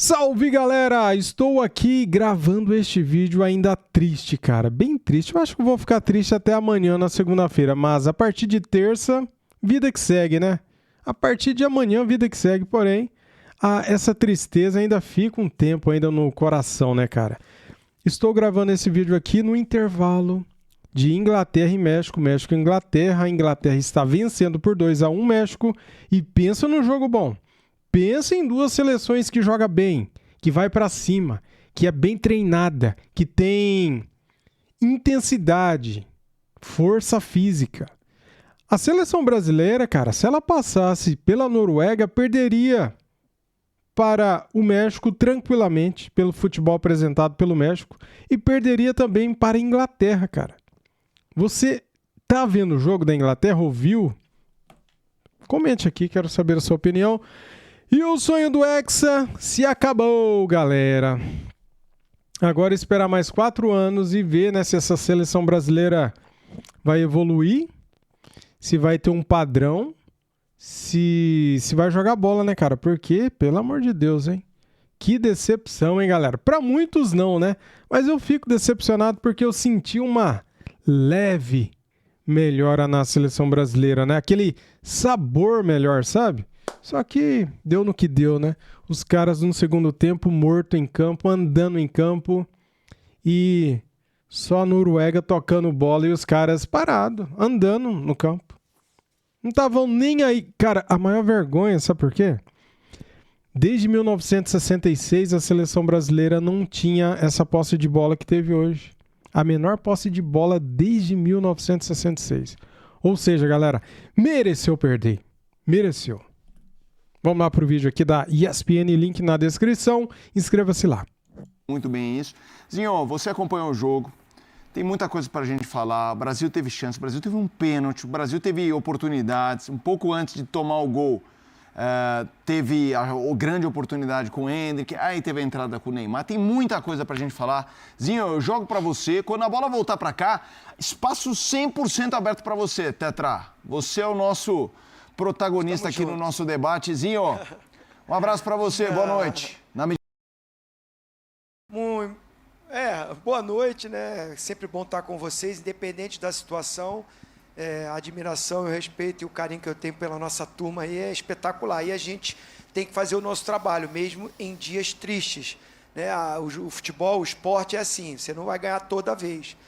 Salve galera, estou aqui gravando este vídeo ainda triste, cara, bem triste. Eu acho que eu vou ficar triste até amanhã na segunda-feira, mas a partir de terça, vida que segue, né? A partir de amanhã, vida que segue, porém, essa tristeza ainda fica um tempo ainda no coração, né, cara? Estou gravando esse vídeo aqui no intervalo de Inglaterra e México, México e Inglaterra. A Inglaterra está vencendo por 2-1 México e pensa num jogo bom. Pensa em duas seleções que jogam bem, que vai para cima, que é bem treinada, que tem intensidade, força física. A seleção brasileira, cara, se ela passasse pela Noruega, perderia para o México tranquilamente, pelo futebol apresentado pelo México, e perderia também para a Inglaterra, cara. Você tá vendo o jogo da Inglaterra, ouviu? Comente aqui, quero saber a sua opinião. E o sonho do Hexa se acabou, galera. Agora esperar mais 4 anos e ver, né, se essa seleção brasileira vai evoluir, se vai ter um padrão, se vai jogar bola, né, cara? Porque, pelo amor de Deus, hein? Que decepção, hein, galera? Para muitos não, né? Mas eu fico decepcionado porque eu senti uma leve melhora na seleção brasileira, né? Aquele sabor melhor, sabe? Só que deu no que deu, né? Os caras no segundo tempo morto em campo, andando em campo e só a Noruega tocando bola e os caras parados, andando no campo. Não estavam nem aí. Cara, a maior vergonha, sabe por quê? Desde 1966 a seleção brasileira não tinha essa posse de bola que teve hoje. A menor posse de bola desde 1966. Ou seja, galera, mereceu perder. Mereceu. Vamos lá para o vídeo aqui da ESPN, link na descrição. Inscreva-se lá. Muito bem isso. Zinho, você acompanhou o jogo. Tem muita coisa para a gente falar. O Brasil teve chance, o Brasil teve um pênalti, o Brasil teve oportunidades. Um pouco antes de tomar o gol, teve a grande oportunidade com o Endrick. Aí teve a entrada com o Neymar. Tem muita coisa para a gente falar. Zinho, eu jogo para você. Quando a bola voltar para cá, espaço 100% aberto para você, Tetra. Você é o nosso protagonista aqui no nosso debatezinho. Um abraço para você, boa noite. Boa noite, né? Sempre bom estar com vocês, independente da situação. A admiração, o respeito e o carinho que eu tenho pela nossa turma aí é espetacular. E a gente tem que fazer o nosso trabalho, mesmo em dias tristes, né? O futebol, o esporte é assim, você não vai ganhar toda vez.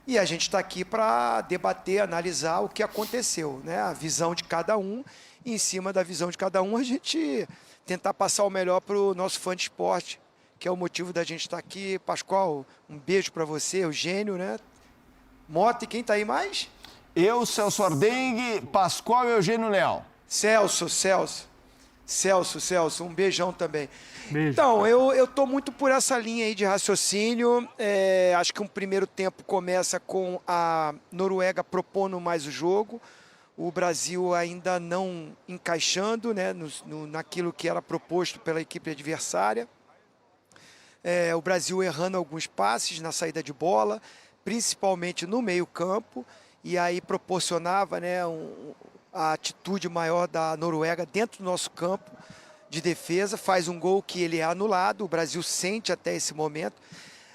E a gente está aqui para debater, analisar o que aconteceu, né? A visão de cada um, e em cima da visão de cada um, a gente tentar passar o melhor para o nosso fã de esporte, que é o motivo da gente estar aqui. Pascoal, um beijo para você, Eugênio, né? Mota, e quem está aí mais? Eu, Celso Ardengue, Pascoal e Eugênio Leal. Celso, um beijão também. Beijo. Então, eu estou muito por essa linha aí de raciocínio. Acho que um primeiro tempo começa com a Noruega propondo mais o jogo, o Brasil ainda não encaixando, né, naquilo que era proposto pela equipe adversária. O Brasil errando alguns passes na saída de bola, principalmente no meio-campo, e aí proporcionava, né, a atitude maior da Noruega dentro do nosso campo de defesa. Faz um gol que ele é anulado, o Brasil sente até esse momento.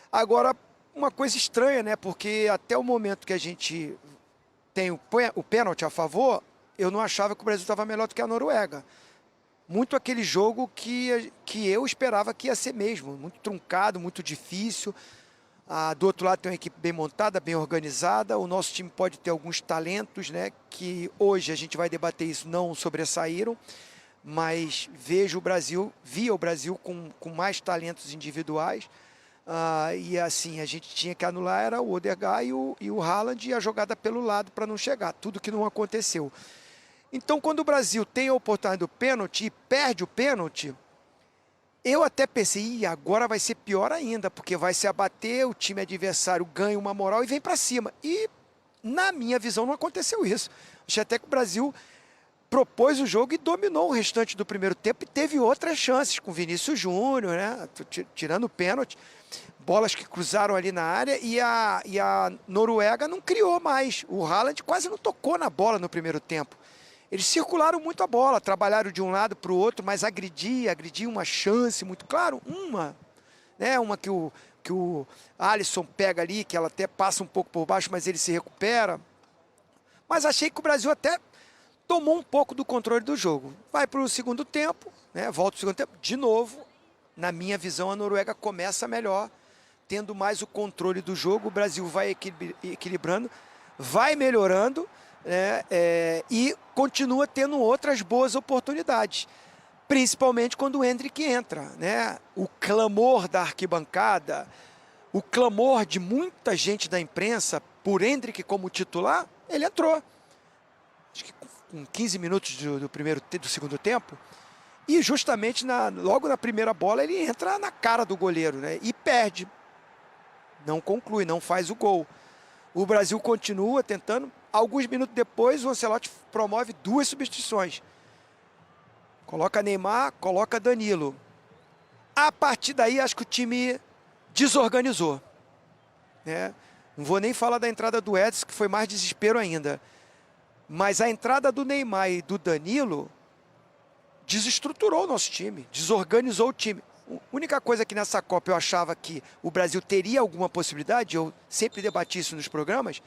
Agora, uma coisa estranha, né, porque até o momento que a gente tem o pênalti a favor, eu não achava que o Brasil estava melhor do que a Noruega. Muito aquele jogo que eu esperava que ia ser mesmo, muito truncado, muito difícil. Do outro lado tem uma equipe bem montada, bem organizada. O nosso time pode ter alguns talentos, né, que hoje a gente vai debater isso, não sobressaíram, mas via o Brasil com mais talentos individuais. E assim, a gente tinha que anular era o Odegaard e o Haaland, e a jogada pelo lado para não chegar, tudo que não aconteceu. Então, quando o Brasil tem a oportunidade do pênalti e perde o pênalti, eu até pensei, agora vai ser pior ainda, porque vai se abater, o time adversário ganha uma moral e vem para cima. E, na minha visão, não aconteceu isso. Achei até que o Brasil propôs o jogo e dominou o restante do primeiro tempo e teve outras chances com Vinícius Júnior, né? Tirando o pênalti, bolas que cruzaram ali na área, e a Noruega não criou mais. O Haaland quase não tocou na bola no primeiro tempo. Eles circularam muito a bola, trabalharam de um lado para o outro, mas agrediam uma chance muito claro, né? Uma que o Alisson pega ali, que ela até passa um pouco por baixo, mas ele se recupera. Mas achei que o Brasil até tomou um pouco do controle do jogo. Vai para o segundo tempo, né? Volta para o segundo tempo, de novo, na minha visão, a Noruega começa melhor, tendo mais o controle do jogo, o Brasil vai equilibrando, vai melhorando, né? E continua tendo outras boas oportunidades, principalmente quando o Endrick entra, né? O clamor da arquibancada, o clamor de muita gente da imprensa por Endrick como titular, ele entrou. Acho que com 15 minutos do segundo tempo, e justamente logo na primeira bola ele entra na cara do goleiro, né? E perde. Não conclui, não faz o gol. O Brasil continua tentando. Alguns minutos depois, o Ancelotti promove 2 substituições. Coloca Neymar, coloca Danilo. A partir daí, acho que o time desorganizou, né? Não vou nem falar da entrada do Edson, que foi mais desespero ainda. Mas a entrada do Neymar e do Danilo desestruturou o nosso time, desorganizou o time. A única coisa que nessa Copa eu achava que o Brasil teria alguma possibilidade, eu sempre debati isso nos programas,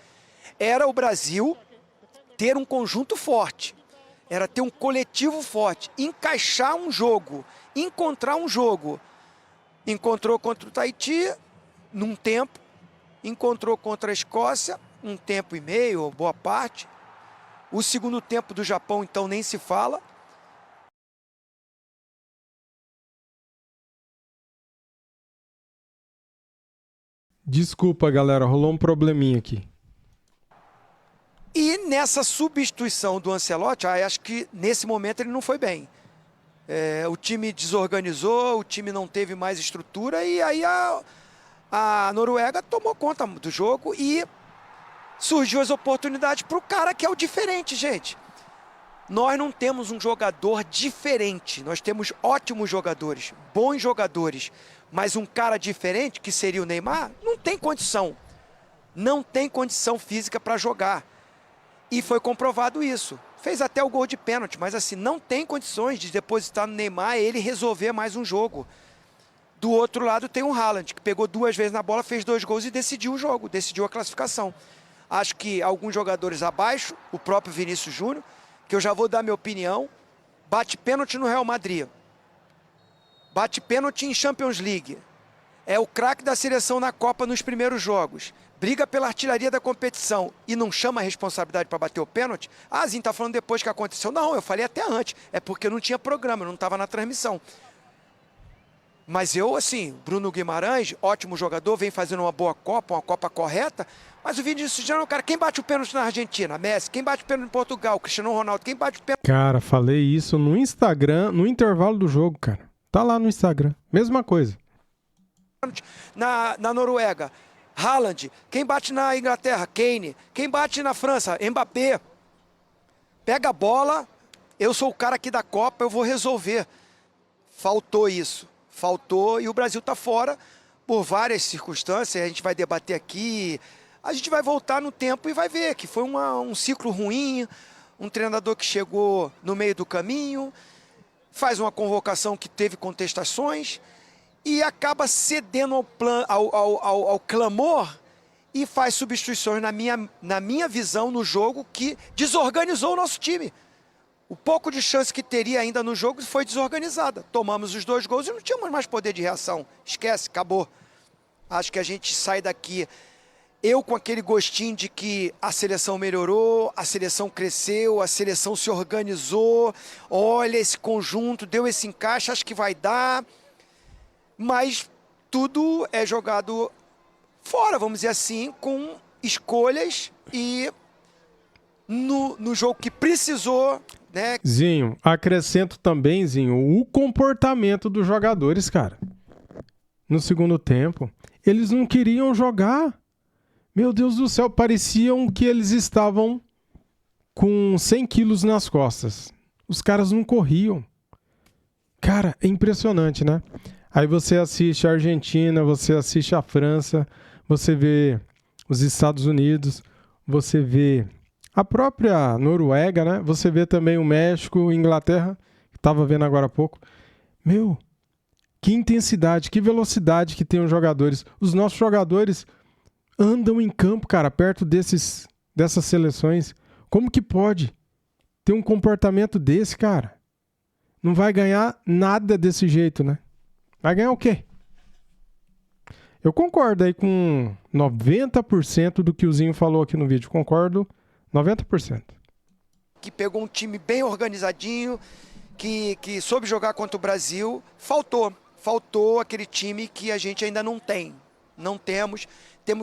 era o Brasil ter um conjunto forte, era ter um coletivo forte, encaixar um jogo, encontrar um jogo. Encontrou contra o Tahiti, num tempo, encontrou contra a Escócia, um tempo e meio, ou boa parte. O segundo tempo do Japão, então, nem se fala. Desculpa, galera, rolou um probleminha aqui. E nessa substituição do Ancelotti, acho que nesse momento ele não foi bem. O time desorganizou, o time não teve mais estrutura e aí a Noruega tomou conta do jogo e surgiu as oportunidades para o cara que é o diferente, gente. Nós não temos um jogador diferente, nós temos ótimos jogadores, bons jogadores, mas um cara diferente, que seria o Neymar, não tem condição. Não tem condição física para jogar. E foi comprovado isso. Fez até o gol de pênalti, mas assim, não tem condições de depositar no Neymar e ele resolver mais um jogo. Do outro lado tem o Haaland, que pegou 2 vezes na bola, fez 2 gols e decidiu o jogo, decidiu a classificação. Acho que alguns jogadores abaixo, o próprio Vinícius Júnior, que eu já vou dar minha opinião, bate pênalti no Real Madrid, bate pênalti em Champions League, é o craque da seleção na Copa nos primeiros jogos, briga pela artilharia da competição e não chama a responsabilidade para bater o pênalti. Zinho, tá falando depois que aconteceu. Não, eu falei até antes. É porque não tinha programa, eu não estava na transmissão. Mas eu, assim, Bruno Guimarães, ótimo jogador, vem fazendo uma boa Copa, uma Copa correta. Mas o Vinícius Júnior, cara, quem bate o pênalti na Argentina? Messi. Quem bate o pênalti em Portugal? Cristiano Ronaldo. Quem bate o pênalti... Cara, falei isso no Instagram, no intervalo do jogo, cara. Tá lá no Instagram. Mesma coisa. Na Noruega. Haaland. Quem bate na Inglaterra? Kane. Quem bate na França? Mbappé. Pega a bola, eu sou o cara aqui da Copa, eu vou resolver. Faltou isso. Faltou e o Brasil está fora por várias circunstâncias. A gente vai debater aqui, a gente vai voltar no tempo e vai ver que foi um ciclo ruim, um treinador que chegou no meio do caminho, faz uma convocação que teve contestações e acaba cedendo ao clamor e faz substituições, na minha visão, no jogo, que desorganizou o nosso time. O pouco de chance que teria ainda no jogo foi desorganizada. Tomamos os 2 gols e não tínhamos mais poder de reação. Esquece, acabou. Acho que a gente sai daqui, eu com aquele gostinho de que a seleção melhorou, a seleção cresceu, a seleção se organizou, olha esse conjunto, deu esse encaixe, acho que vai dar. Mas tudo é jogado fora, vamos dizer assim, com escolhas e no jogo que precisou, né? Zinho, acrescento também, Zinho, o comportamento dos jogadores, cara. No segundo tempo, eles não queriam jogar. Meu Deus do céu, pareciam que eles estavam com 100 quilos nas costas. Os caras não corriam. Cara, é impressionante, né? Aí você assiste a Argentina, você assiste a França, você vê os Estados Unidos, você vê A própria Noruega, né? Você vê também o México, Inglaterra, que estava vendo agora há pouco. Meu, que intensidade, que velocidade que tem os jogadores. Os nossos jogadores andam em campo, cara, perto dessas seleções. Como que pode ter um comportamento desse, cara? Não vai ganhar nada desse jeito, né? Vai ganhar o quê? Eu concordo aí com 90% do que o Zinho falou aqui no vídeo. Concordo 90%. Que pegou um time bem organizadinho, que soube jogar contra o Brasil. Faltou aquele time que a gente ainda não tem. Não temos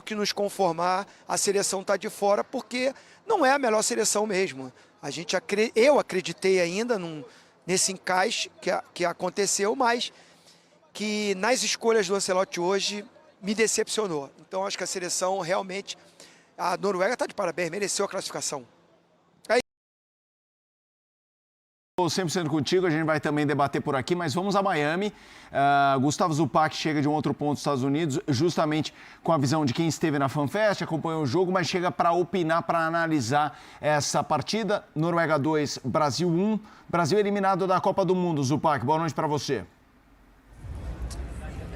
que nos conformar. A seleção está de fora porque não é a melhor seleção mesmo. Eu acreditei ainda nesse encaixe que aconteceu, mas que nas escolhas do Ancelotti hoje me decepcionou. Então acho que a seleção realmente, a Noruega está de parabéns, mereceu a classificação. Estou 100% contigo, a gente vai também debater por aqui, mas vamos a Miami. Gustavo Zupac chega de um outro ponto dos Estados Unidos, justamente com a visão de quem esteve na FanFest, acompanhou o jogo, mas chega para opinar, para analisar essa partida. Noruega 2, Brasil 1. Brasil eliminado da Copa do Mundo. Zupac, boa noite para você.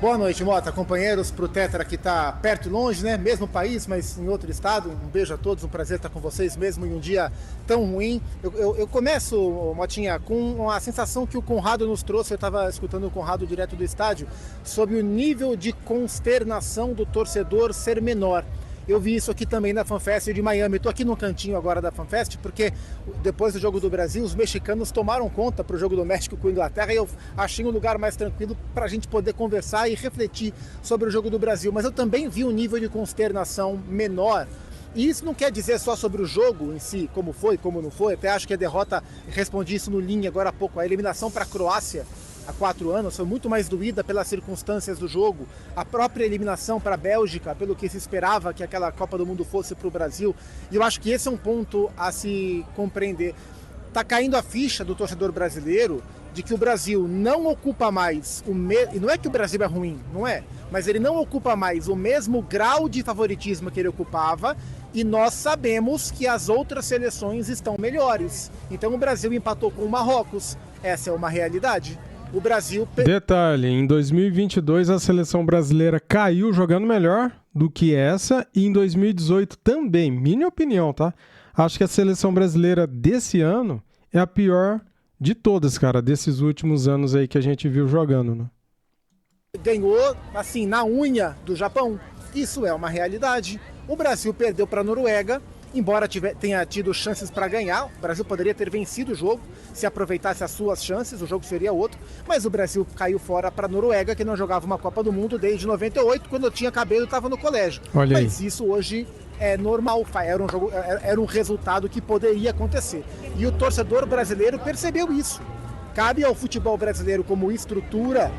Boa noite, Mota, companheiros, pro Tetra que tá perto e longe, né? Mesmo país, mas em outro estado. Um beijo a todos, um prazer estar com vocês mesmo em um dia tão ruim. Eu começo, Motinha, com a sensação que o Conrado nos trouxe. Eu estava escutando o Conrado direto do estádio, sobre o nível de consternação do torcedor ser menor. Eu vi isso aqui também na FanFest de Miami. Estou aqui no cantinho agora da FanFest, porque depois do jogo do Brasil, os mexicanos tomaram conta para o jogo do México com a Inglaterra e eu achei um lugar mais tranquilo para a gente poder conversar e refletir sobre o jogo do Brasil. Mas eu também vi um nível de consternação menor. E isso não quer dizer só sobre o jogo em si, como foi, como não foi. Até acho que a derrota, respondi isso no linha agora há pouco, a eliminação para a Croácia há 4 anos foi muito mais doída pelas circunstâncias do jogo. A própria eliminação para a Bélgica, pelo que se esperava que aquela Copa do Mundo fosse para o Brasil. E eu acho que esse é um ponto a se compreender. Está caindo a ficha do torcedor brasileiro de que o Brasil não ocupa mais e não é que o Brasil é ruim, não é, mas ele não ocupa mais o mesmo grau de favoritismo que ele ocupava, e nós sabemos que as outras seleções estão melhores. Então o Brasil empatou com o Marrocos, essa é uma realidade. O Brasil... Detalhe, em 2022 a seleção brasileira caiu jogando melhor do que essa, e em 2018 também, minha opinião, tá? Acho que a seleção brasileira desse ano é a pior de todas, cara, desses últimos anos aí que a gente viu jogando, né? Ganhou, assim, na unha do Japão. Isso é uma realidade. O Brasil perdeu para a Noruega, embora tenha tido chances para ganhar. O Brasil poderia ter vencido o jogo se aproveitasse as suas chances, o jogo seria outro. Mas o Brasil caiu fora para a Noruega, que não jogava uma Copa do Mundo desde 98, quando eu tinha cabelo e estava no colégio. Olha aí. Mas isso hoje é normal, era um resultado que poderia acontecer. E o torcedor brasileiro percebeu isso. Cabe ao futebol brasileiro, como estrutura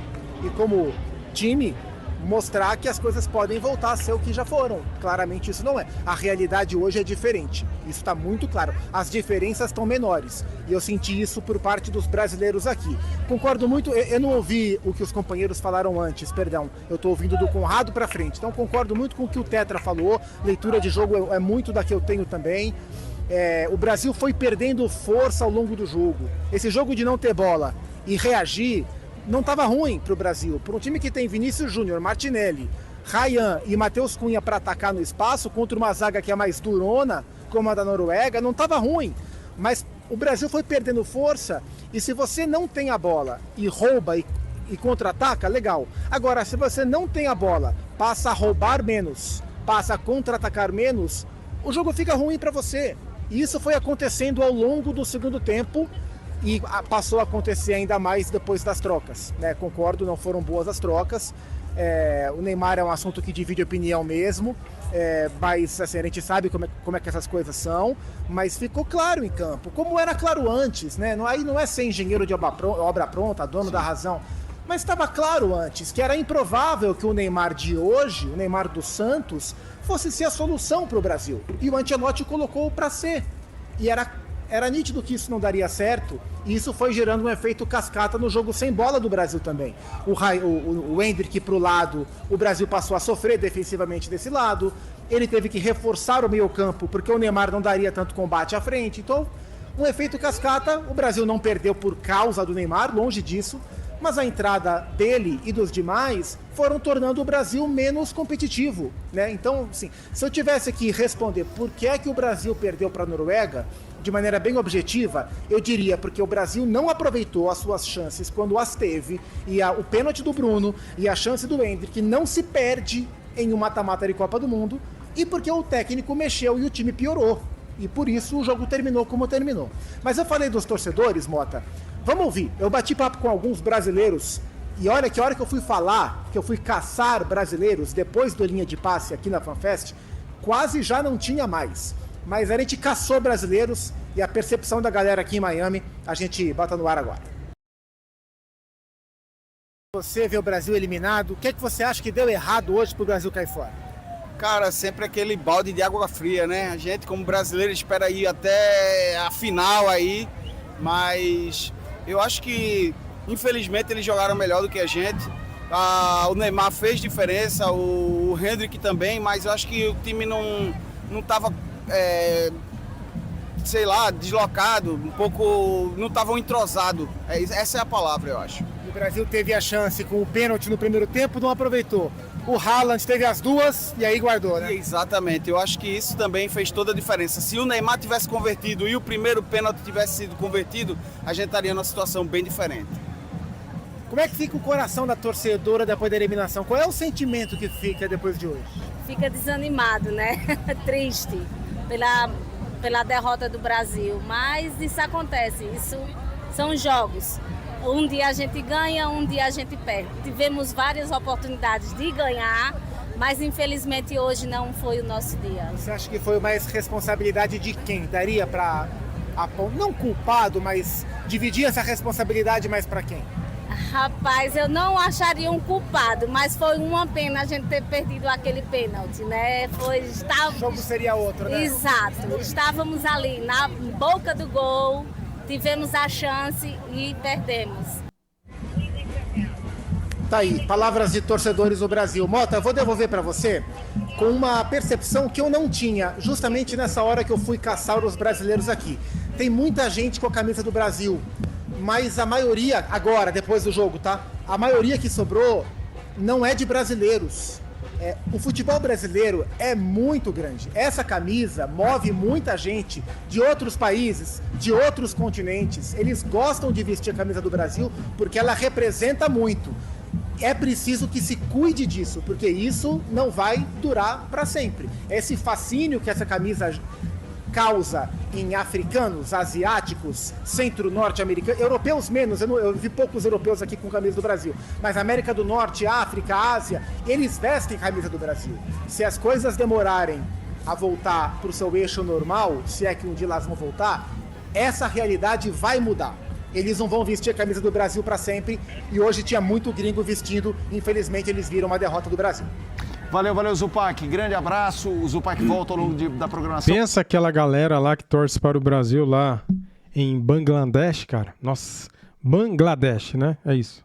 e como time, mostrar que as coisas podem voltar a ser o que já foram. Claramente isso não é. A realidade hoje é diferente. Isso está muito claro. As diferenças estão menores. E eu senti isso por parte dos brasileiros aqui. Concordo muito. Eu não ouvi o que os companheiros falaram antes, perdão. Eu estou ouvindo do Conrado para frente. Então concordo muito com o que o Tetra falou. Leitura de jogo é muito da que eu tenho também. O Brasil foi perdendo força ao longo do jogo. Esse jogo de não ter bola e reagir não estava ruim para o Brasil. Para um time que tem Vinícius Júnior, Martinelli, Ryan e Matheus Cunha para atacar no espaço, contra uma zaga que é mais durona, como a da Noruega, não estava ruim. Mas o Brasil foi perdendo força, e se você não tem a bola e rouba e contra-ataca, legal. Agora, se você não tem a bola, passa a roubar menos, passa a contra-atacar menos, o jogo fica ruim para você. E isso foi acontecendo ao longo do segundo tempo, e passou a acontecer ainda mais depois das trocas, né? Concordo, não foram boas as trocas. O Neymar é um assunto que divide opinião mesmo, mas assim, a gente sabe como é que essas coisas são, mas ficou claro em campo, como era claro antes, né? Aí não é ser engenheiro de obra pronta, dono da razão, mas estava claro antes que era improvável que o Neymar de hoje, o Neymar do Santos, fosse ser a solução para o Brasil. E o Ancelotti colocou para ser. E era nítido que isso não daria certo, e isso foi gerando um efeito cascata no jogo sem bola do Brasil também. O Endrick para o lado, o Brasil passou a sofrer defensivamente desse lado, ele teve que reforçar o meio-campo, porque o Neymar não daria tanto combate à frente. Então, um efeito cascata, o Brasil não perdeu por causa do Neymar, longe disso, mas a entrada dele e dos demais foram tornando o Brasil menos competitivo, né? Então, assim, se eu tivesse que responder por que é que o Brasil perdeu para a Noruega, de maneira bem objetiva, eu diria porque o Brasil não aproveitou as suas chances quando as teve, e o pênalti do Bruno e a chance do Endrick não se perde em um mata-mata de Copa do Mundo, e porque o técnico mexeu e o time piorou. E por isso o jogo terminou como terminou. Mas eu falei dos torcedores, Mota. Vamos ouvir. Eu bati papo com alguns brasileiros. E olha que a hora que eu fui falar, que eu fui caçar brasileiros depois do Linha de Passe aqui na FanFest, quase já não tinha mais. Mas a gente caçou brasileiros e a percepção da galera aqui em Miami, a gente bota no ar agora. Você vê o Brasil eliminado, o que é que você acha que deu errado hoje pro Brasil cair fora? Cara, sempre aquele balde de água fria, né? A gente, como brasileiro, espera ir até a final aí, mas eu acho que, infelizmente, eles jogaram melhor do que a gente. O Neymar fez diferença, o Endrick também, mas eu acho que o time não estava, sei lá, deslocado, um pouco, não estavam entrosados. Essa é a palavra, eu acho. O Brasil teve a chance com o pênalti no primeiro tempo, não aproveitou. O Haaland teve as duas e aí guardou, né? Exatamente, eu acho que isso também fez toda a diferença. Se o Neymar tivesse convertido e o primeiro pênalti tivesse sido convertido, a gente estaria numa situação bem diferente. Como é que fica o coração da torcedora depois da eliminação? Qual é o sentimento que fica depois de hoje? Fica desanimado, né? Triste pela derrota do Brasil. Mas isso acontece, isso são jogos. Um dia a gente ganha, um dia a gente perde. Tivemos várias oportunidades de ganhar, mas infelizmente hoje não foi o nosso dia. Você acha que foi mais responsabilidade de quem? Daria para, não culpado, mas dividir essa responsabilidade mais para quem? Rapaz, eu não acharia um culpado, mas foi uma pena a gente ter perdido aquele pênalti, né? O jogo seria outro, né? Exato, estávamos ali na boca do gol, tivemos a chance e perdemos. Tá aí, palavras de torcedores do Brasil. Mota, eu vou devolver para você com uma percepção que eu não tinha, justamente nessa hora que eu fui caçar os brasileiros aqui. Tem muita gente com a camisa do Brasil, mas a maioria, agora, depois do jogo, tá? A maioria que sobrou não é de brasileiros. O futebol brasileiro é muito grande. Essa camisa move muita gente de outros países, de outros continentes. Eles gostam de vestir a camisa do Brasil porque ela representa muito. É preciso que se cuide disso, porque isso não vai durar para sempre. Esse fascínio que essa camisa causa em africanos, asiáticos, centro-norte-americanos, europeus menos, eu vi poucos europeus aqui com camisa do Brasil, mas América do Norte, África, Ásia, eles vestem camisa do Brasil. Se as coisas demorarem a voltar para o seu eixo normal, se é que um dia elas vão voltar, essa realidade vai mudar. Eles não vão vestir a camisa do Brasil para sempre, e hoje tinha muito gringo vestindo, infelizmente eles viram uma derrota do Brasil. Valeu, Zupac. Grande abraço. O Zupac volta ao longo da programação. Pensa aquela galera lá que torce para o Brasil lá em Bangladesh, cara. Nossa, Bangladesh, né? É isso.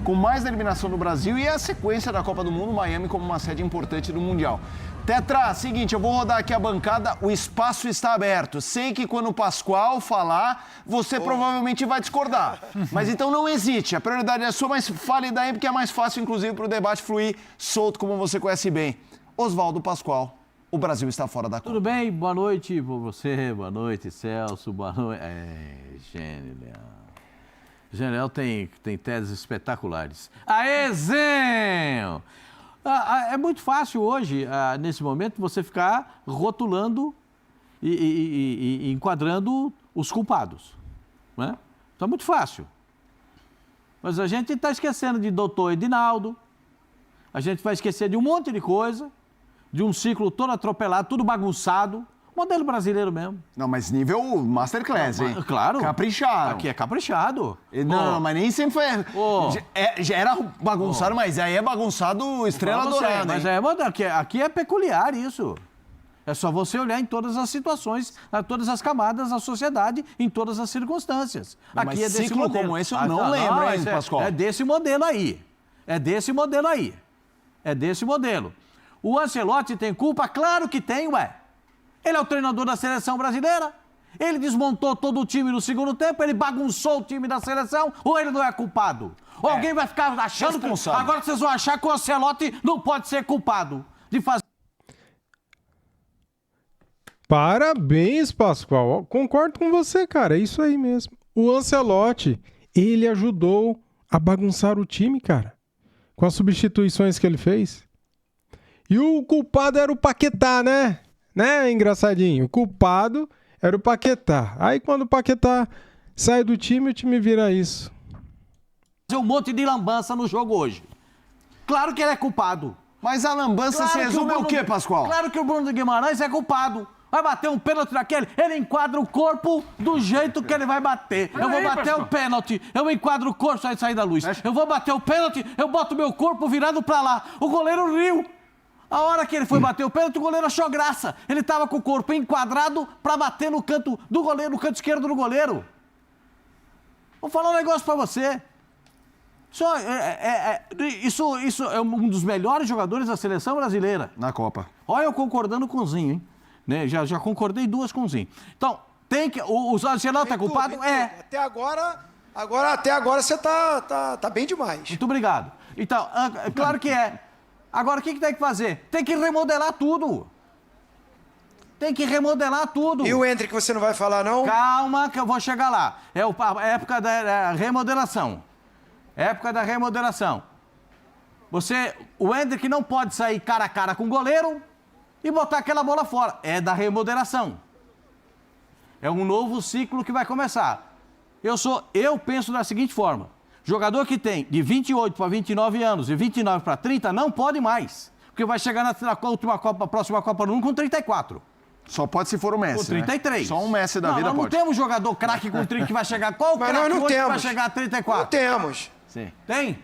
Com mais da eliminação do Brasil e a sequência da Copa do Mundo, Miami como uma sede importante do Mundial. Tetra, seguinte, eu vou rodar aqui a bancada, o espaço está aberto. Sei que quando o Pascoal falar, você provavelmente vai discordar. Mas então não hesite, a prioridade é sua, mas fale daí porque é mais fácil, inclusive, para o debate fluir solto, como você conhece bem. Oswaldo Pascoal, o Brasil está fora da Copa. Tudo bem? Boa noite para você, boa noite, Celso, boa noite. Genial tem teses espetaculares. Aê, Zenho! É muito fácil hoje, nesse momento, você ficar rotulando e enquadrando os culpados. Né? Então é muito fácil. Mas a gente está esquecendo de doutor Edinaldo, a gente vai esquecer de um monte de coisa, de um ciclo todo atropelado, tudo bagunçado. Modelo brasileiro mesmo. Não, mas nível Masterclass, hein? Claro. Capricharam. Aqui é caprichado. Não, mas nem sempre foi... Já era bagunçado, mas aí é bagunçado estrela dourada, mas aqui é peculiar isso. É só você olhar em todas as situações, em todas as camadas da sociedade, em todas as circunstâncias. Não, aqui mas é desse ciclo modelo. como esse eu não lembro, hein, Pascoal? É desse modelo aí. É desse modelo aí. É desse modelo. O Ancelotti tem culpa? Claro que tem, ué. Ele é o treinador da seleção brasileira. Ele desmontou todo o time no segundo tempo, ele bagunçou o time da seleção, ou ele não é culpado? Ou alguém vai ficar achando que... Agora vocês vão achar que o Ancelotti não pode ser culpado de fazer... Parabéns, Pascoal. Concordo com você, cara. É isso aí mesmo. O Ancelotti, ele ajudou a bagunçar o time, cara, com as substituições que ele fez. E o culpado era o Paquetá, né? Né, engraçadinho? O culpado era o Paquetá. Aí quando o Paquetá sai do time, o time vira isso. Um monte de lambança no jogo hoje. Claro que ele é culpado. Mas a lambança se resume ao quê, Pascoal? Claro que o Bruno Guimarães é culpado. Vai bater um pênalti daquele, ele enquadra o corpo do jeito que ele vai bater. Eu vou bater o pênalti, eu enquadro o corpo, sai sair da luz. Eu vou bater o pênalti, eu boto meu corpo virado pra lá. O goleiro riu. A hora que ele foi bater o pênalti, o goleiro achou graça. Ele tava com o corpo enquadrado pra bater no canto do goleiro, no canto esquerdo do goleiro. Vou falar um negócio pra você. Isso é um dos melhores jogadores da seleção brasileira. Na Copa. Olha eu concordando com o Zinho, hein? Né? Já concordei 2 com o Zinho. Então, tem que... O Ancelotti é culpado? É. Até agora você tá bem demais. Muito obrigado. Então, claro que é. Agora, o que tem que fazer? Tem que remodelar tudo. Tem que remodelar tudo. E o Endrick você não vai falar, não? Calma que eu vou chegar lá. É a época da remodelação. Época da remodelação. O Endrick não pode sair cara a cara com o goleiro e botar aquela bola fora. É da remodelação. É um novo ciclo que vai começar. Eu penso da seguinte forma. Jogador que tem de 28 para 29 anos e 29 para 30 não pode mais. Porque vai chegar na próxima Copa do Mundo com 34. Só pode se for o Messi, com 33. Né? Só um Messi da vida nós pode. não temos jogador craque com 30 que vai chegar. Qual Mas craque nós não hoje que temos. vai chegar a 34? Não temos. Sim. Tem?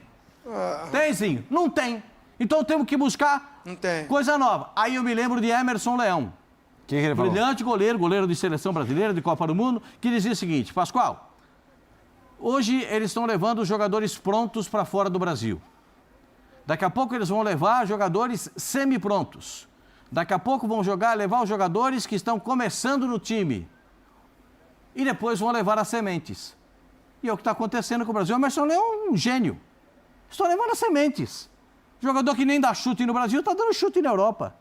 Tem sim. Não tem. Então temos que buscar Não tem. coisa nova. Aí eu me lembro de Emerson Leão. Que ele falou? Brilhante goleiro de seleção brasileira, de Copa do Mundo, que dizia o seguinte: Pascoal, hoje eles estão levando os jogadores prontos para fora do Brasil. Daqui a pouco eles vão levar jogadores semi-prontos. Daqui a pouco vão levar os jogadores que estão começando no time. E depois vão levar as sementes. E é o que está acontecendo com o Brasil. O Emerson Leão é um gênio. Estão levando as sementes. Jogador que nem dá chute no Brasil está dando chute na Europa.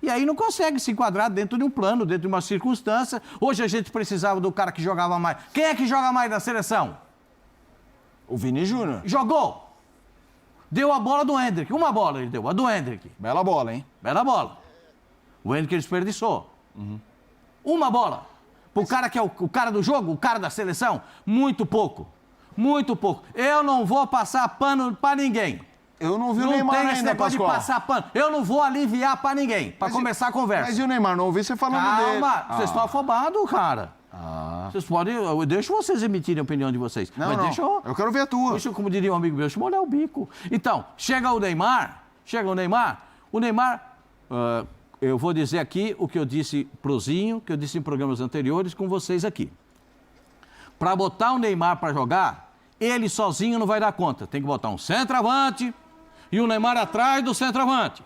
E aí não consegue se enquadrar dentro de um plano, dentro de uma circunstância. Hoje a gente precisava do cara que jogava mais. Quem é que joga mais na seleção? O Vini Júnior. Jogou. Deu a bola do Endrick. Uma bola ele deu, a do Endrick. Bela bola, hein? Bela bola. O Endrick desperdiçou. Uma bola. Pro cara que é o cara do jogo, o cara da seleção, muito pouco. Muito pouco. Eu não vou passar pano pra ninguém. Eu não vi o Não Neymar tem esse ainda, negócio Pascoal. de passar pano. Eu não vou aliviar pra ninguém, pra começar a conversa. Mas e o Neymar? Não ouvi você falando dele. Calma, vocês estão afobados, cara. Vocês podem... Eu deixo vocês emitirem a opinião de vocês. Não, mas não. deixa eu... Eu quero ver a tua. Deixa, como diria um amigo meu, deixa eu molhar o bico. Então, chega o Neymar, eu vou dizer aqui o que eu disse pro Zinho, que eu disse em programas anteriores com vocês aqui. Para botar o Neymar para jogar, ele sozinho não vai dar conta. Tem que botar um centroavante e o Neymar atrás do centroavante.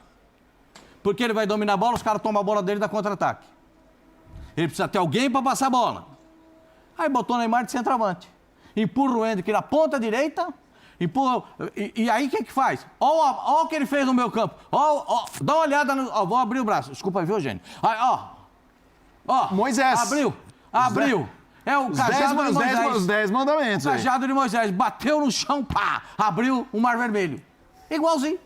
Porque ele vai dominar a bola, os caras tomam a bola dele e dá contra-ataque. Ele precisa ter alguém para passar a bola. Aí botou o Neymar de centroavante. Empurra o Endrick na ponta direita, empurra... E aí o que faz? Olha o que ele fez no meu campo. Dá uma olhada no... vou abrir o braço. Desculpa aí, viu, Eugênio? Aí, Moisés. Abriu. É o cajado de Moisés. Os 10 mandamentos. O cajado de Moisés. Bateu no chão, pá. Abriu o Mar Vermelho. Igualzinho.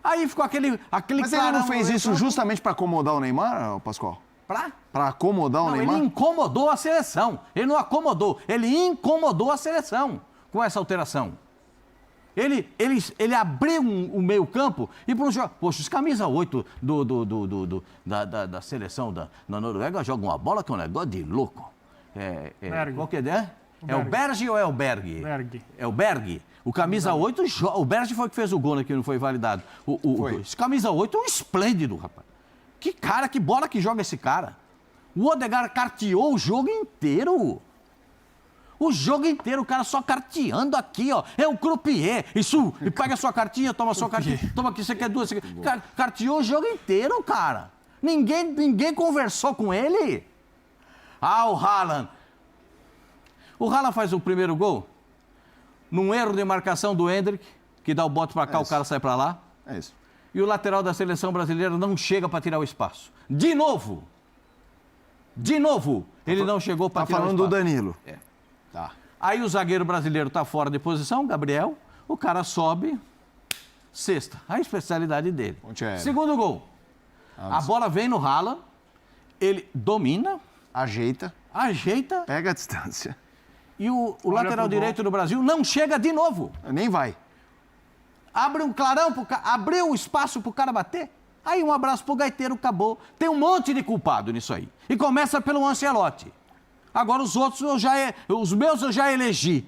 Aí ficou aquele Mas ele não fez isso justamente para acomodar o Neymar, Pascoal? Para acomodar o Neymar? Ele incomodou a seleção. Ele não acomodou. Ele incomodou a seleção com essa alteração. Ele abriu o meio campo e para um jogo... Poxa, os camisa 8 da seleção da Noruega jogam uma bola que é um negócio de louco. Qual que é? É o Berg ou é o Berg? Berg. É o Berg. O camisa 8, o Berg foi que fez o gol aqui, não foi validado. Esse camisa 8 é um esplêndido, rapaz. Que bola que joga esse cara. O Odegaard carteou o jogo inteiro. O jogo inteiro, o cara só carteando aqui, ó. É um croupier. Isso, e pega a sua cartinha, toma a sua cartinha. Toma aqui, você quer duas. Você quer... Carteou o jogo inteiro, cara. Ninguém conversou com ele. Ah, o Haaland. O Haaland faz o primeiro gol num erro de marcação do Endrick, que dá o bote pra cá, o cara sai pra lá. É isso. E o lateral da seleção brasileira não chega pra tirar o espaço. De novo, ele não chegou pra tirar o espaço. Tá falando do Danilo. É. Tá. Aí o zagueiro brasileiro tá fora de posição, Gabriel, o cara sobe, cesta, a especialidade dele. Ponte aérea. Segundo gol, a bola vem no Haaland, ele domina, Ajeita, ajeita pega a distância. e o lateral direito do Brasil não chega de novo. Nem vai. Abre um clarão, abriu o espaço pro cara bater. Aí um abraço pro gaiteiro, acabou. Tem um monte de culpado nisso aí. E começa pelo Ancelotti. Agora os outros, os meus eu já elegi.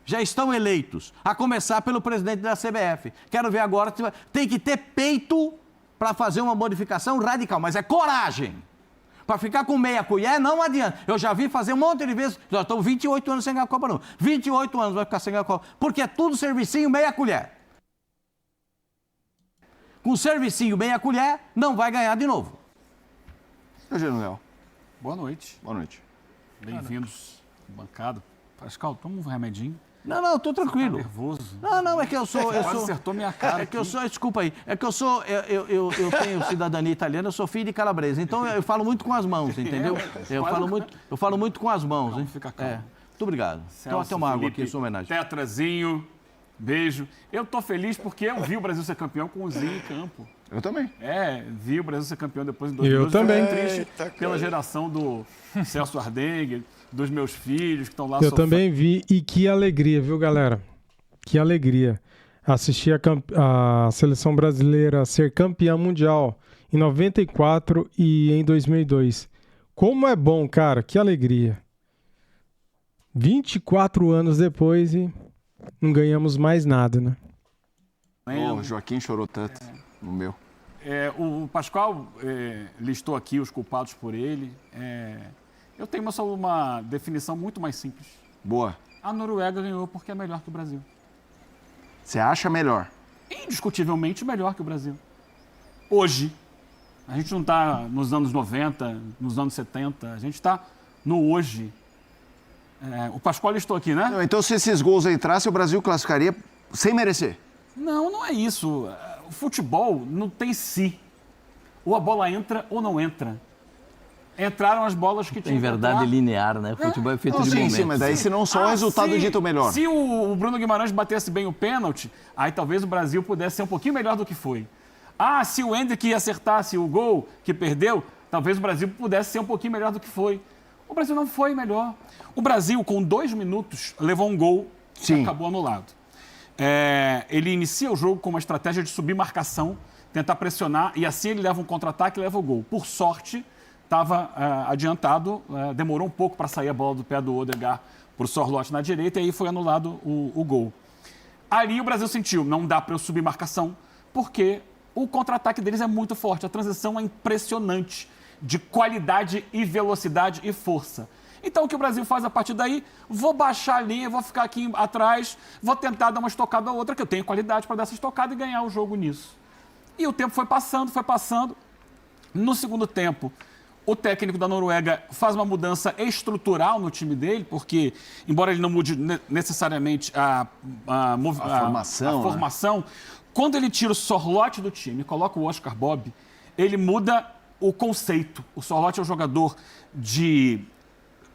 Já estão eleitos. A começar pelo presidente da CBF. Quero ver agora, tem que ter peito para fazer uma modificação radical, mas é coragem. Para ficar com meia colher, não adianta. Eu já vi fazer um monte de vezes, já estou 28 anos sem ganhar a Copa, não. 28 anos vai ficar sem ganhar a Copa, porque é tudo servicinho, meia colher. Com servicinho, meia colher, não vai ganhar de novo. Eugênio Léo. Boa noite. Boa noite. Bem-vindos, bancada. Pascal, toma um remedinho. Não, tô tranquilo. Tá nervoso. Não, é que eu sou... Quase acertou minha cara. É que eu sou, desculpa aí, é que eu sou, eu tenho cidadania italiana, eu sou filho de calabresa, então eu falo muito com as mãos, entendeu? Eu falo muito com as mãos, hein? Fica calmo. Muito obrigado. Então até uma água aqui em sua homenagem. Tetrazinho, beijo. Eu tô feliz porque eu vi o Brasil ser campeão com o Zinho em campo. Eu também. Vi o Brasil ser campeão depois de 2012. Eu também. Triste pela geração do Celso Ardengue, dos meus filhos que estão lá Eu também vi, e que alegria, viu, galera? Que alegria. Assistir a seleção brasileira ser campeã mundial em 94 e em 2002. Como é bom, cara, que alegria. 24 anos depois e não ganhamos mais nada, né? O Joaquim chorou tanto no meu. O Pascoal listou aqui os culpados por ele. Eu tenho uma definição muito mais simples. Boa. A Noruega ganhou porque é melhor que o Brasil. Você acha melhor? Indiscutivelmente melhor que o Brasil. Hoje, a gente não está nos anos 90, nos anos 70, a gente está no hoje. O Pascoal listou aqui, né? Não, então se esses gols entrassem, o Brasil classificaria sem merecer. Não é isso. O futebol não tem si. Ou a bola entra ou não entra. Entraram as bolas que tinham Em verdade linear, né? O futebol é feito de momentos. Sim, mas daí se não só o resultado dita o melhor. Se o Bruno Guimarães batesse bem o pênalti, aí talvez o Brasil pudesse ser um pouquinho melhor do que foi. Se o Endrick acertasse o gol que perdeu, talvez o Brasil pudesse ser um pouquinho melhor do que foi. O Brasil não foi melhor. O Brasil, com 2 minutos, levou um gol que acabou anulado. Ele inicia o jogo com uma estratégia de subir marcação, tentar pressionar, e assim ele leva um contra-ataque e leva o gol. Por sorte, estava adiantado, demorou um pouco para sair a bola do pé do Odegaard para o Sorloth na direita, e aí foi anulado o gol. Ali o Brasil sentiu, não dá para eu subir marcação, porque o contra-ataque deles é muito forte, a transição é impressionante, de qualidade e velocidade e força. Então o que o Brasil faz a partir daí? Vou baixar a linha, vou ficar aqui atrás, vou tentar dar uma estocada ou outra, que eu tenho qualidade para dar essa estocada e ganhar o jogo nisso. E o tempo foi passando. No segundo tempo, o técnico da Noruega faz uma mudança estrutural no time dele, porque, embora ele não mude necessariamente a formação, quando ele tira o Sorloth do time e coloca o Oscar Bob, ele muda o conceito. O Sorloth é um jogador de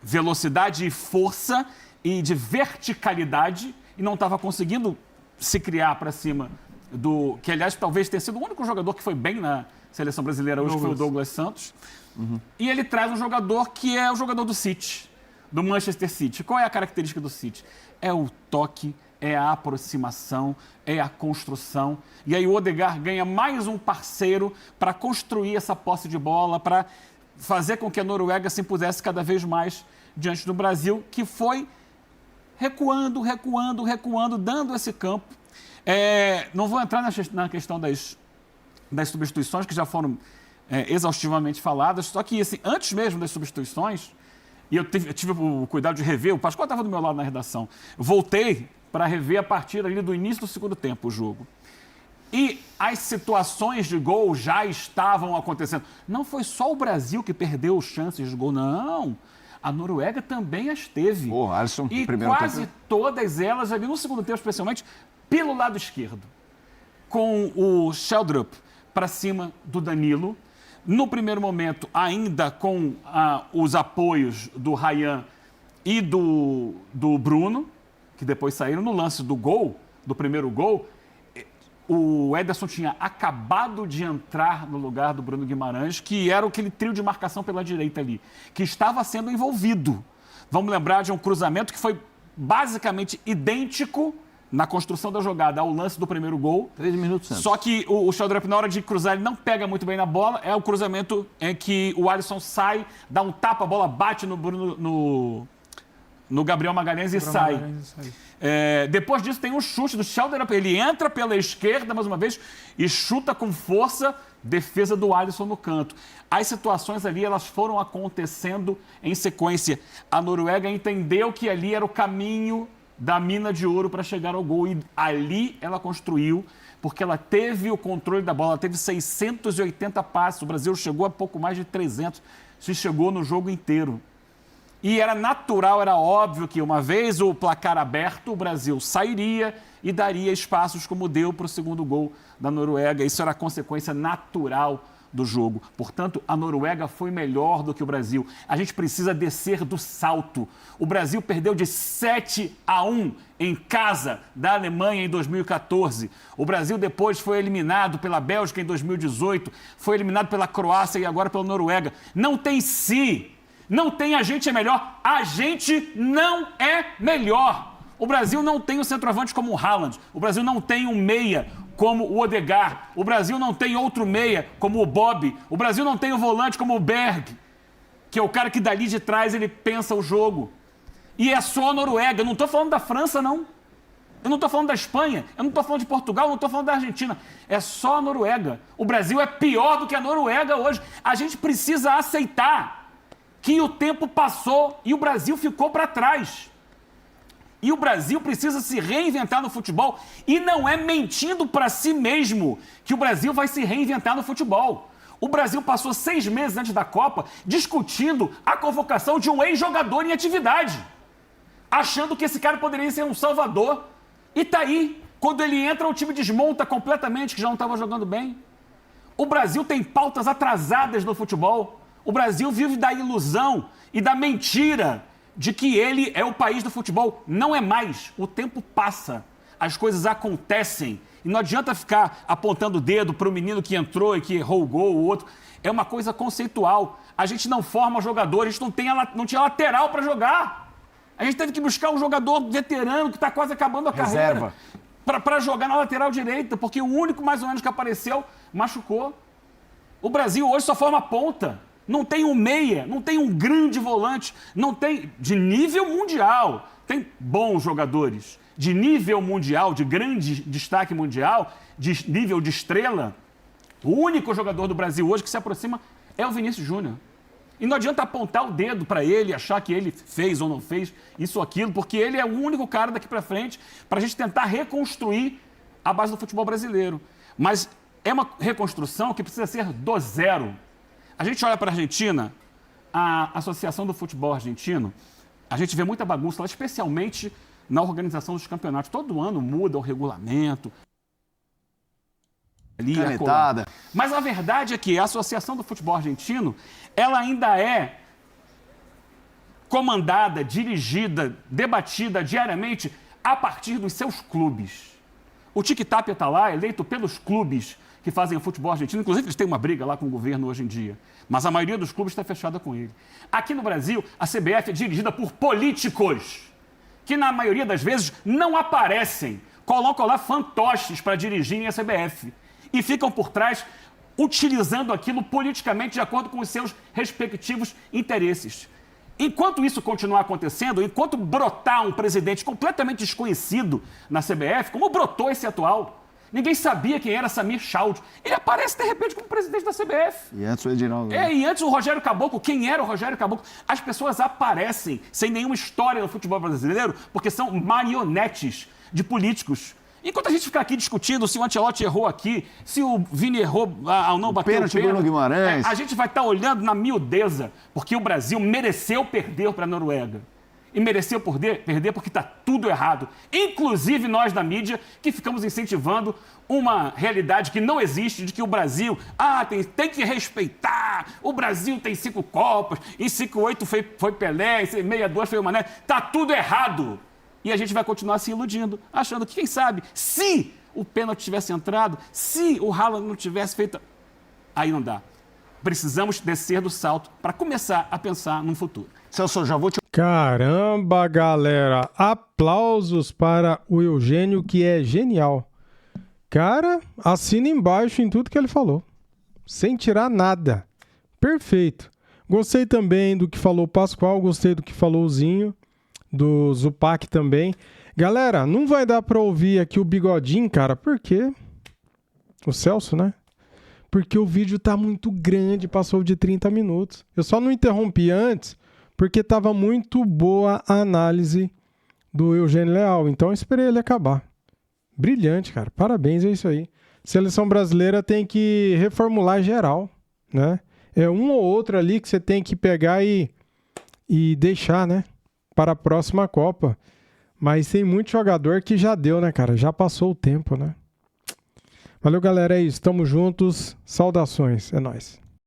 velocidade e força e de verticalidade, e não estava conseguindo se criar para cima do... Que, aliás, talvez tenha sido o único jogador que foi bem na seleção brasileira hoje, que foi o Douglas Santos. E ele traz um jogador que é o jogador do City, do Manchester City. Qual é a característica do City? É o toque, é a aproximação, é a construção. E aí o Odegaard ganha mais um parceiro para construir essa posse de bola, para fazer com que a Noruega se impusesse cada vez mais diante do Brasil, que foi recuando, dando esse campo. Não vou entrar na questão das substituições, que já foram exaustivamente faladas, só que assim, antes mesmo das substituições, e eu tive o cuidado de rever, o Pascoal estava do meu lado na redação. Eu voltei para rever a partir ali do início do segundo tempo o jogo. E as situações de gol já estavam acontecendo. Não foi só o Brasil que perdeu chances de gol, não. A Noruega também as teve. Alisson, e primeiro quase tempo. todas elas, ali no segundo tempo especialmente, pelo lado esquerdo. Com o Sheldrup para cima do Danilo. No primeiro momento, ainda com os apoios do Ryan e do Bruno, que depois saíram no lance do gol, do primeiro gol. O Ederson tinha acabado de entrar no lugar do Bruno Guimarães, que era aquele trio de marcação pela direita ali, que estava sendo envolvido. Vamos lembrar de um cruzamento que foi basicamente idêntico na construção da jogada ao lance do primeiro gol. 3 minutos antes. Só que o Sheldrup, na hora de cruzar, ele não pega muito bem na bola. É o cruzamento em que o Alisson sai, dá um tapa, a bola bate no Bruno, no Gabriel Magalhães e sai. Depois disso tem um chute do Sheldrup, ele entra pela esquerda mais uma vez e chuta com força, defesa do Alisson no canto. As situações ali, elas foram acontecendo em sequência. A Noruega entendeu que ali era o caminho da mina de ouro para chegar ao gol e ali ela construiu, porque ela teve o controle da bola, ela teve 680 passes, o Brasil chegou a pouco mais de 300, se chegou no jogo inteiro. E era natural, era óbvio que uma vez o placar aberto, o Brasil sairia e daria espaços como deu para o segundo gol da Noruega. Isso era a consequência natural do jogo. Portanto, a Noruega foi melhor do que o Brasil. A gente precisa descer do salto. O Brasil perdeu de 7-1 em casa da Alemanha em 2014. O Brasil depois foi eliminado pela Bélgica em 2018, foi eliminado pela Croácia e agora pela Noruega. Não tem se. Não tem a gente é melhor, a gente não é melhor. O Brasil não tem um centroavante como o Haaland, o Brasil não tem um meia como o Odegaard, o Brasil não tem outro meia como o Bob, o Brasil não tem um volante como o Berg, que é o cara que dali de trás ele pensa o jogo. E é só a Noruega, eu não estou falando da França não, eu não estou falando da Espanha, eu não estou falando de Portugal, eu não estou falando da Argentina, é só a Noruega. O Brasil é pior do que a Noruega hoje, a gente precisa aceitar que o tempo passou e o Brasil ficou para trás. E o Brasil precisa se reinventar no futebol e não é mentindo para si mesmo que o Brasil vai se reinventar no futebol. O Brasil passou 6 meses antes da Copa discutindo a convocação de um ex-jogador em atividade, achando que esse cara poderia ser um salvador. E tá aí, quando ele entra, o time desmonta completamente, que já não estava jogando bem. O Brasil tem pautas atrasadas no futebol. O Brasil vive da ilusão e da mentira de que ele é o país do futebol. Não é mais. O tempo passa. As coisas acontecem. E não adianta ficar apontando o dedo para o menino que entrou e que errou o gol, o outro. É uma coisa conceitual. A gente não forma jogador, a gente não tinha lateral para jogar. A gente teve que buscar um jogador veterano que está quase acabando a carreira para jogar na lateral direita, porque o único mais ou menos que apareceu machucou. O Brasil hoje só forma ponta. Não tem um meia, não tem um grande volante, não tem de nível mundial. Tem bons jogadores de nível mundial, de grande destaque mundial, de nível de estrela. O único jogador do Brasil hoje que se aproxima é o Vinícius Júnior. E não adianta apontar o dedo para ele, achar que ele fez ou não fez isso ou aquilo, porque ele é o único cara daqui para frente para a gente tentar reconstruir a base do futebol brasileiro. Mas é uma reconstrução que precisa ser do zero. A gente olha para a Argentina, a Associação do Futebol Argentino, a gente vê muita bagunça lá, especialmente na organização dos campeonatos. Todo ano muda o regulamento. Canetada. Mas a verdade é que a Associação do Futebol Argentino, ela ainda é comandada, dirigida, debatida diariamente a partir dos seus clubes. O Tic-Tac está lá, eleito pelos clubes que fazem o futebol argentino. Inclusive, eles têm uma briga lá com o governo hoje em dia. Mas a maioria dos clubes está fechada com ele. Aqui no Brasil, a CBF é dirigida por políticos, que na maioria das vezes não aparecem. Colocam lá fantoches para dirigirem a CBF. E ficam por trás, utilizando aquilo politicamente de acordo com os seus respectivos interesses. Enquanto isso continuar acontecendo, enquanto brotar um presidente completamente desconhecido na CBF, como brotou esse atual, Ninguém sabia quem era Samir Chaud. Ele aparece, de repente, como presidente da CBF. E antes o Edinaldo. E antes o Rogério Caboclo. Quem era o Rogério Caboclo? As pessoas aparecem sem nenhuma história no futebol brasileiro porque são marionetes de políticos. Enquanto a gente fica aqui discutindo se o Ancelotti errou aqui, se o Vini errou ao não bater o pênalti Bruno Guimarães. a gente vai estar olhando na miudeza, porque o Brasil mereceu perder para a Noruega. E mereceu perder porque está tudo errado. Inclusive nós da mídia, que ficamos incentivando uma realidade que não existe, de que o Brasil tem que respeitar. O Brasil tem 5 Copas, em 58 foi Pelé, em 62 foi o Mané. Está tudo errado. E a gente vai continuar se iludindo, achando que, quem sabe, se o pênalti tivesse entrado, se o Haaland não tivesse feito... Aí não dá. Precisamos descer do salto para começar a pensar no futuro. Celso, já vou te... Caramba, galera. Aplausos para o Eugênio, que é genial. Cara, assina embaixo em tudo que ele falou. Sem tirar nada. Perfeito. Gostei também do que falou o Pascoal, gostei do que falou o Zinho. Do Zupac também. Galera, não vai dar pra ouvir aqui o Bigodinho, cara, porque... O Celso, né? Porque o vídeo tá muito grande, passou de 30 minutos. Eu só não interrompi antes, porque tava muito boa a análise do Eugênio Leal. Então eu esperei ele acabar. Brilhante, cara. Parabéns, é isso aí. Seleção brasileira tem que reformular geral, né? É um ou outro ali que você tem que pegar e deixar, né? Para a próxima Copa. Mas tem muito jogador que já deu, né, cara? Já passou o tempo, né? Valeu, galera. É isso. Tamo juntos. Saudações. É nóis.